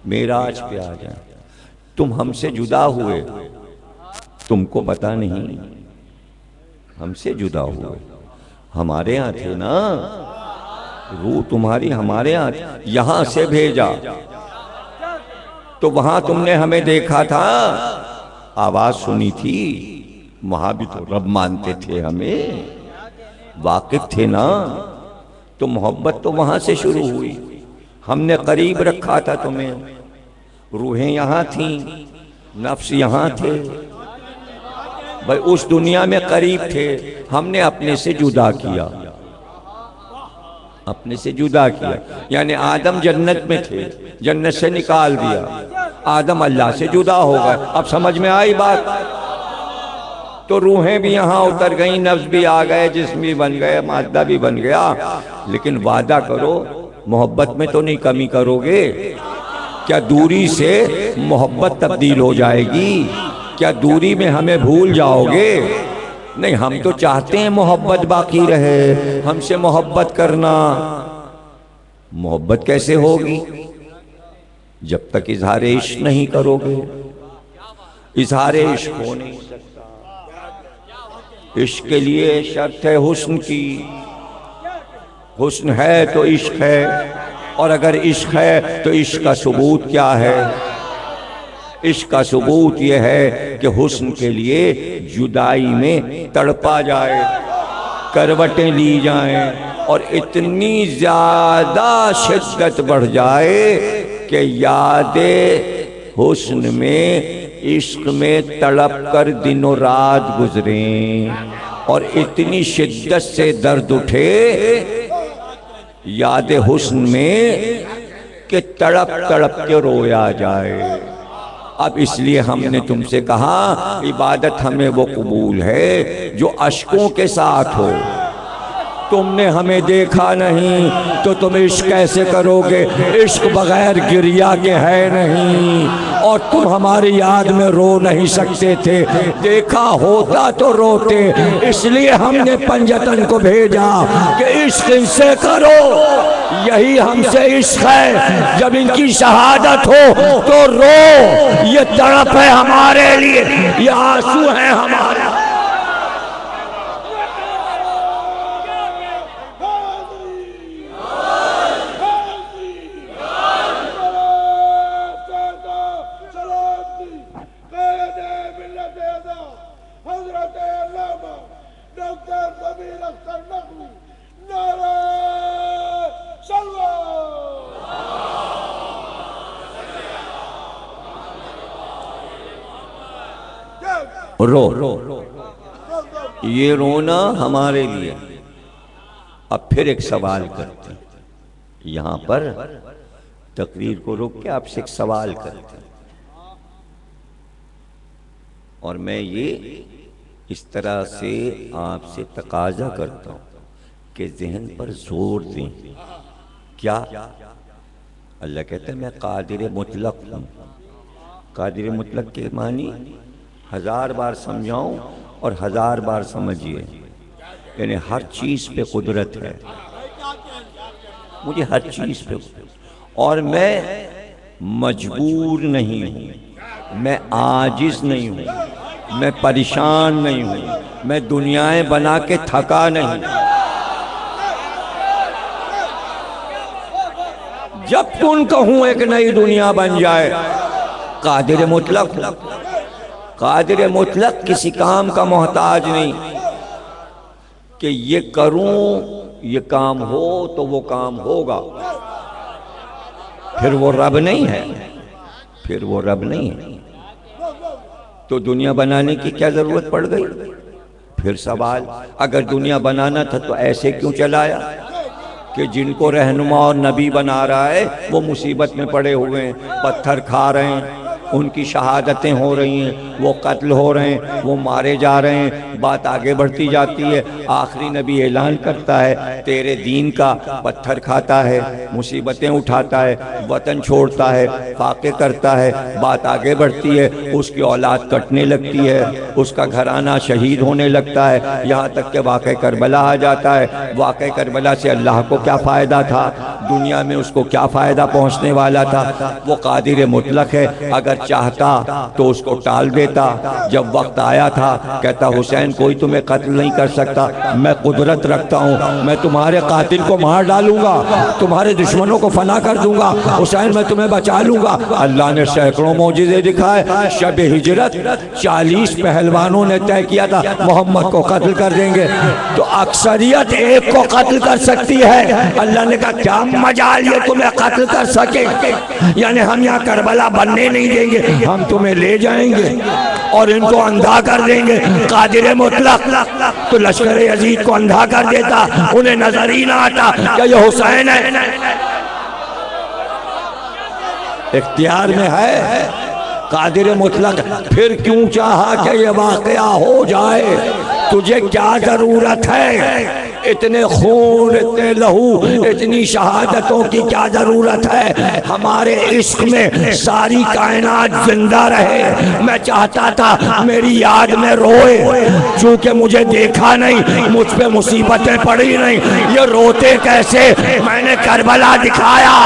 मेराज पे आ जाए। तुम हमसे जुदा हुए, तुमको पता नहीं, हमसे जुदा हुए। हमारे यहाँ थे ना, रूह तुम्हारी हमारे यहाँ, यहां से भेजा तो वहां तुमने हमें देखा था, आवाज सुनी थी, वहां भी तो रब मानते थे, हमें वाकिफ थे ना। तो मोहब्बत तो वहां से शुरू हुई, हमने करीब रखा था तुम्हें। रूहें यहां थीं, नफ्स यहां थे, भाई उस दुनिया में करीब थे, हमने अपने से जुदा किया, अपने से जुदा किया। यानी आदम जन्नत में थे, जन्नत से निकाल दिया, आदम अल्लाह से जुदा हो गए। अब समझ में आई बात? तो रूहें भी यहां उतर गई, नफ्स भी आ गए, जिस्म भी बन गए, मादा भी बन गया। लेकिन वादा करो मोहब्बत में तो नहीं कमी करोगे? क्या दूरी से मोहब्बत तब्दील हो जाएगी? क्या दूरी में हमें भूल जाओगे? नहीं, हम तो चाहते हैं मोहब्बत बाकी रहे, हमसे मोहब्बत करना। मोहब्बत कैसे होगी जब तक इजहार इश्क नहीं करोगे? इजहार इश्क हो नहीं सकता। इश्क के लिए शर्त है हुस्न की, हुस्न है तो इश्क है, और अगर इश्क है तो इश्क का सबूत क्या है? इश्क का सबूत यह है कि हुस्न के लिए जुदाई में तड़पा जाए, करवटें ली जाएं, और इतनी ज्यादा शिद्दत बढ़ जाए कि यादें हुस्न में, इश्क में तड़प कर दिनों रात गुजरें, और इतनी शिद्दत से दर्द उठे यादें हुस्न में कि तड़प तड़प के रोया जाए। अब इसलिए हमने तुमसे कहा इबादत हमें वो कबूल है जो अश्कों के साथ हो। तुमने हमें देखा नहीं तो तुम इश्क कैसे करोगे? इश्क बगैर गिरिया के है नहीं, और तुम हमारी याद में रो नहीं सकते थे, देखा होता तो रोते। इसलिए हमने पंजतन को भेजा कि इश्क इनसे करो, यही हमसे इश्क है। जब इनकी शहादत हो तो रो, ये तड़प है हमारे लिए, ये आंसू है हमारे। रो, ये रोना हमारे लिए। अब फिर एक सवाल करते हैं, यहां पर तकरीर को रोक के आपसे एक सवाल करते हैं, और मैं ये इस तरह से आपसे तकाजा करता हूं कि जहन पर जोर दें। क्या? अल्लाह कहते हैं मैं कादिर मुतलक हूं। कादिर मुतलक के मानी 1000 बार समझाऊं और 1000 बार समझिए, यानी हर चीज पे कुदरत है, मुझे हर चीज पे, और मैं मजबूर नहीं हूं, मैं आजिज नहीं हूं, मैं परेशान नहीं हूं, मैं दुनियाएं बना के थका नहीं। जब तुम कहूं एक नई दुनिया बन जाए, कादिर मुतलक हूं। कादिर मुतलक किसी काम का मोहताज नहीं कि ये करूं ये काम हो तो वो काम होगा। फिर वो रब नहीं है, फिर वो रब नहीं है। तो दुनिया बनाने की क्या जरूरत पड़ गई? फिर सवाल, अगर दुनिया बनाना था तो ऐसे क्यों चलाया कि जिनको रहनुमा और नबी बना रहा है वो मुसीबत में पड़े हुए हैं, पत्थर खा रहे हैं, उनकी शहादतें हो रही हैं, वो कत्ल हो रहे हैं, वो मारे जा रहे हैं, बात आगे बढ़ती जाती है। आखिरी नबी ऐलान करता है तेरे दीन का पत्थर खाता है, मुसीबतें उठाता है, वतन छोड़ता है, फाके करता है, बात आगे बढ़ती है, उसकी औलाद कटने लगती है, उसका घराना शहीद होने लगता है, यहाँ तक कि वाक़या करबला आ जाता है। वाक़या करबला से अल्लाह को क्या फ़ायदा था, दुनिया में उसको क्या फ़ायदा पहुँचने वाला था। वो कादिर मुतलक है, अगर चाहता तो उसको टाल देता। जब वक्त आया था कहता हुसैन कोई तुम्हें कत्ल नहीं कर सकता, मैं कुदरत रखता हूँ, मैं तुम्हारे कातिल को मार डालूंगा, तुम्हारे दुश्मनों को फना कर दूंगा, हुसैन मैं तुम्हें बचा लूंगा। अल्लाह ने सैकड़ों मौजिज़े दिखाए। शब हिजरत 40 पहलवानों ने तय किया था मोहम्मद को कत्ल कर देंगे, तो अक्सरियत एक को कत्ल कर सकती है। अल्लाह ने कहा क्या मजाल ये तुम्हें कत्ल कर सके, यानी हम यहाँ करबला बनने नहीं देंगे, हम तुम्हें ले जाएंगे और इनको अंधा कर देंगे। कादिर मुतलक तो लश्कर यजीद को अंधा कर देता, उन्हें नजर ही ना आता क्या ये हुसैन है। इख्तियार में है कादिर मुतलक, फिर क्यों चाहा कि ये वाक़या हो जाए, तुझे क्या जरूरत है, इतने खून, इतने लहू, इतनी शहादतों की क्या जरूरत है। हमारे इश्क में सारी कायनात जिंदा रहे। मैं चाहता था मेरी याद में रोए, चूंकि मुझे देखा नहीं, मुझ पे मुसीबतें पड़ी नहीं, ये रोते कैसे, मैंने करबला दिखाया।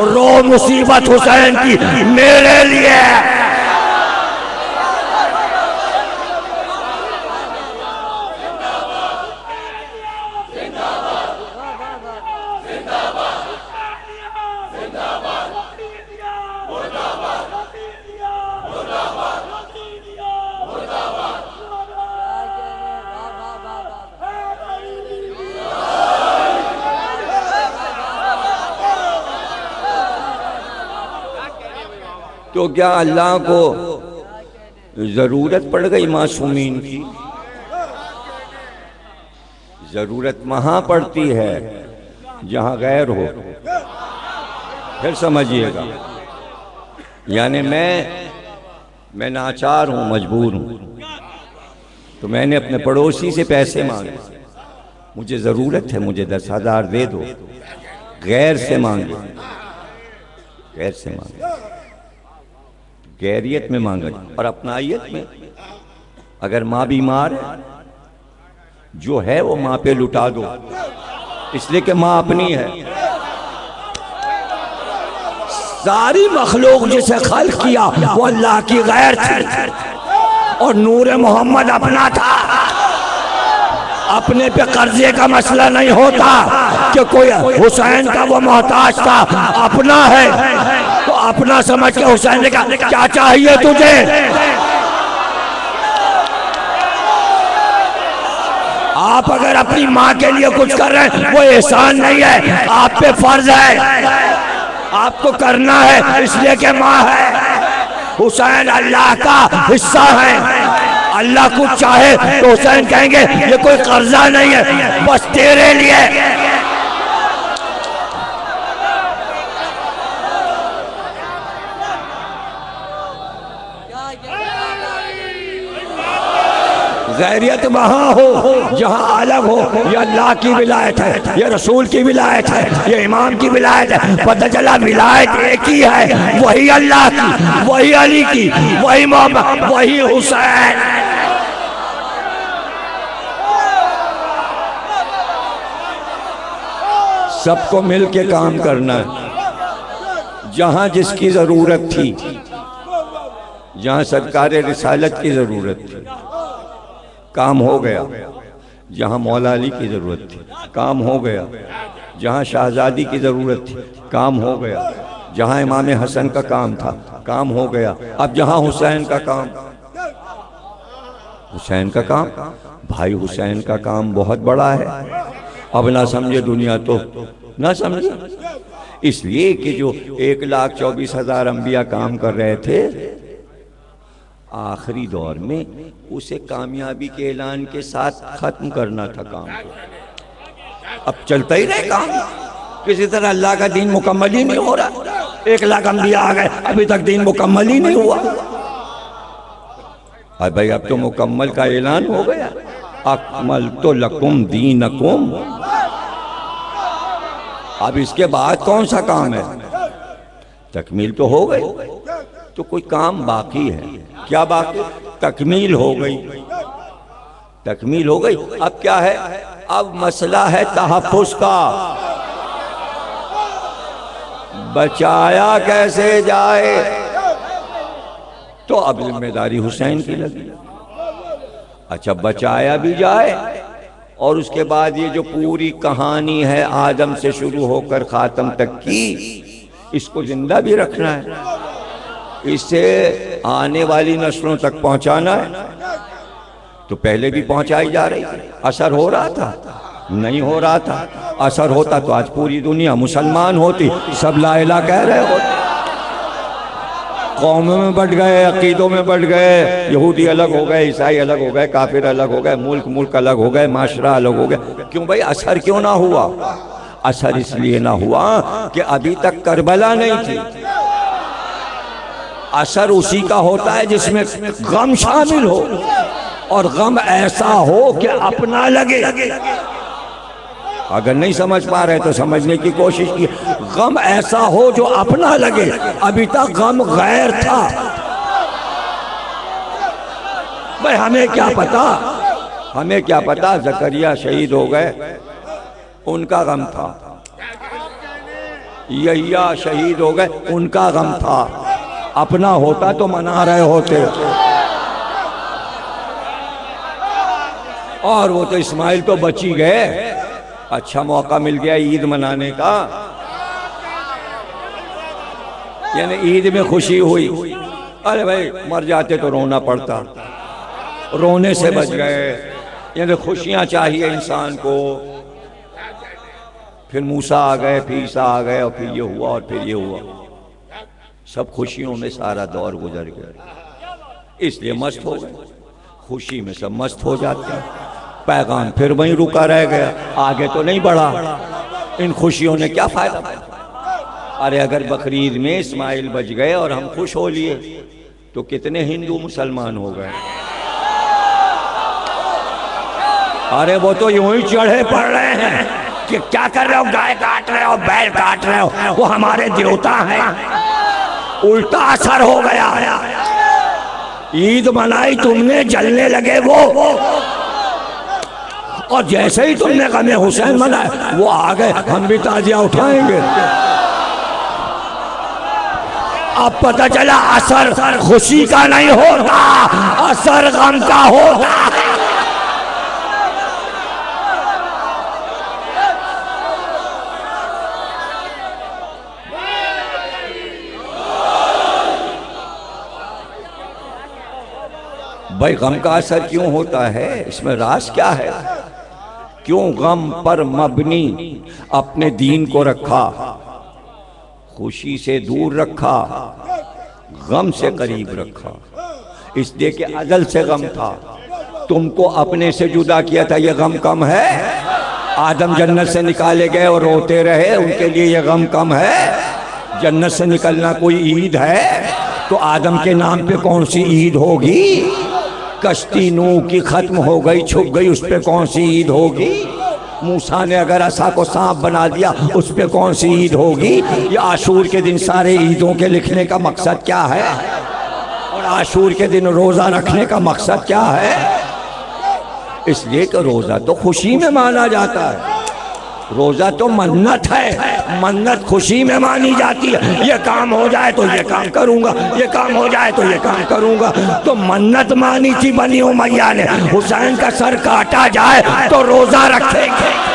रो मुसीबत हुसैन की मेरे लिए। तो क्या अल्लाह को जरूरत पड़ गई मासूमीन की? जरूरत वहां पड़ती है जहां गैर हो। फिर समझिएगा, यानी मैं नाचार हूं, मजबूर हूं, तो मैंने अपने पड़ोसी से पैसे मांगे, मुझे जरूरत है, मुझे 10,000 दे दो। गैर से मांगे, गैर से मांगे, गैरियत में मांगा और अपनाइयत में। अगर माँ बीमार है, जो है वो माँ पे लुटा दो, इसलिए कि माँ अपनी है। सारी मखलूक जिसे खल्क किया वो अल्लाह की गैर थी और नूर मोहम्मद अपना था। अपने पे कर्जे का मसला नहीं होता कि कोई हुसैन का वो मोहताज था, अपना है तो अपना समझ के हुसैन ने कहा क्या चाहिए तुझे। आप अगर अपनी माँ के लिए कुछ कर रहे हैं वो एहसान नहीं है, आप पे फर्ज है, आपको करना है, इसलिए कि माँ है। हुसैन अल्लाह का हिस्सा है, अल्लाह कुछ चाहे तो हुसैन कहेंगे ये कोई कर्जा नहीं है, बस तेरे लिए। गैरियत वहाँ हो जहाँ अलग हो, ये अल्लाह की विलायत है, ये रसूल की विलायत है, ये इमाम की विलायत है। पता चला विलायत एक ही है, वही अल्लाह की, वही अली की, वही मोहम्मद, वही हुसैन। सबको मिल के काम करना है। जहाँ जिसकी ज़रूरत थी, जहाँ सरकार रिसालत की ज़रूरत थी, काम हो गया। जहाँ मौला अली की ज़रूरत थी, काम हो गया। जहाँ शाहजादी की ज़रूरत थी, काम हो गया। जहाँ इमाम हसन का काम था, काम हो गया। अब जहाँ हुसैन का काम, हुसैन का काम, भाई हुसैन का काम बहुत बड़ा है। अब ना समझे दुनिया तो ना समझे, इसलिए कि जो 1,24,000 अंबिया काम कर रहे थे, आखिरी दौर में उसे कामयाबी के ऐलान के साथ खत्म करना था काम को। अब चलता ही रहे काम, किसी तरह अल्लाह का दीन मुकम्मल ही नहीं हो रहा, 1 लाख अंबिया आ गए, अभी तक दीन मुकम्मल ही नहीं हुआ। अरे भाई अब तो मुकम्मल का ऐलान हो गया, अकमल तो लकुम दीनकुम। अब इसके बाद कौन सा काम है? तकमील तो हो गई, तो कोई काम बाकी है। क्या बाकी? तकमील हो गई, तकमील हो गई। अब क्या है? अब मसला है तहफ्फुज़ का, बचाया कैसे जाए। तो अब जिम्मेदारी हुसैन की लगी। अच्छा, बचाया भी जाए और उसके बाद ये जो पूरी कहानी है आदम से शुरू होकर खातम तक की, इसको जिंदा भी रखना है, इसे आने वाली नस्लों तक पहुंचाना है। तो पहले भी पहुंचाई जा रही थी, असर हो रहा था? नहीं हो रहा था। असर होता तो आज पूरी दुनिया मुसलमान होती, सब ला इलाहा कह रहे होते। कौमों में बढ़ गए, अकीदों में बढ़ गए, यहूदी अलग हो गए, ईसाई अलग हो गए, काफिर अलग हो गए, मुल्क मुल्क अलग हो गए, माशरा अलग हो गया। क्यों भाई? असर क्यों ना हुआ? असर इसलिए ना हुआ कि अभी तक करबला नहीं थी। असर उसी का होता है जिसमें गम शामिल हो, और गम ऐसा हो कि अपना लगे। अगर नहीं समझ पा रहे तो समझने की कोशिश की। गम ऐसा हो जो अपना लगे। अभी तक गम गैर था। भाई हमें क्या पता, हमें क्या पता। जकरिया शहीद हो गए, उनका गम था। यहिया शहीद हो गए, उनका गम था। अपना होता तो मना रहे होते। और वो तो इस्माइल तो बच ही गए। अच्छा मौका मिल गया ईद मनाने का, यानी ईद में खुशी हुई। अरे भाई मर जाते तो रोना पड़ता, रोने से बच गए। यानी खुशियां चाहिए इंसान को। फिर मूसा आ गए, फिर ईसा आ गए, और फिर ये हुआ और फिर ये हुआ। सब खुशियों में सारा दौर गुजर गया, इसलिए मस्त हो गए। खुशी में सब मस्त हो जाते हैं। पैगाम फिर वहीं रुका रह गया, आगे तो नहीं बढ़ा। इन खुशियों ने क्या फायदा? अरे अगर बकरीद में इस्माइल बच गए और हम खुश हो लिए, तो कितने हिंदू मुसलमान हो गए। अरे वो तो यूं ही चढ़े पड़ रहे हैं कि क्या कर रहे हो, गाय काट रहे हो, बैल काट रहे हो, वो हमारे देवता हैं। उल्टा असर हो गया। ईद मनाई तुमने, जलने लगे वो। और जैसे ही तुमने गमे हुसैन मनाया, वो आ गए, हम भी ताजिया उठाएंगे। अब पता चला असर खुशी का नहीं होता, असर गम का होता। भाई गम का असर क्यों होता है? इसमें राज क्या है? क्यों गम पर मबनी अपने दीन को रखा, खुशी से दूर रखा, गम से करीब रखा? इसलिए कि अजल से गम था, तुमको अपने से जुदा किया था। ये गम कम है? आदम जन्नत से निकाले गए और रोते रहे, उनके लिए ये गम कम है? जन्नत से निकलना कोई ईद है? तो आदम के नाम पे कौन सी ईद होगी? कश्ती नूह की खत्म हो गई, छुप गई, उस पे कौन सी ईद होगी? मूसा ने अगर असा को सांप बना दिया, उस पे कौन सी ईद होगी? ये आशूर के दिन सारे ईदों के लिखने का मकसद क्या है? और आशूर के दिन रोजा रखने का मकसद क्या है? इसलिए कि रोजा तो खुशी में माना जाता है। रोजा तो मन्नत है, मन्नत खुशी में मानी जाती है। ये काम हो जाए तो ये काम करूंगा, ये काम हो जाए तो ये काम करूंगा। तो मन्नत मानी थी बनी उमैया ने, हुसैन का सर काटा जाए तो रोजा रखेंगे।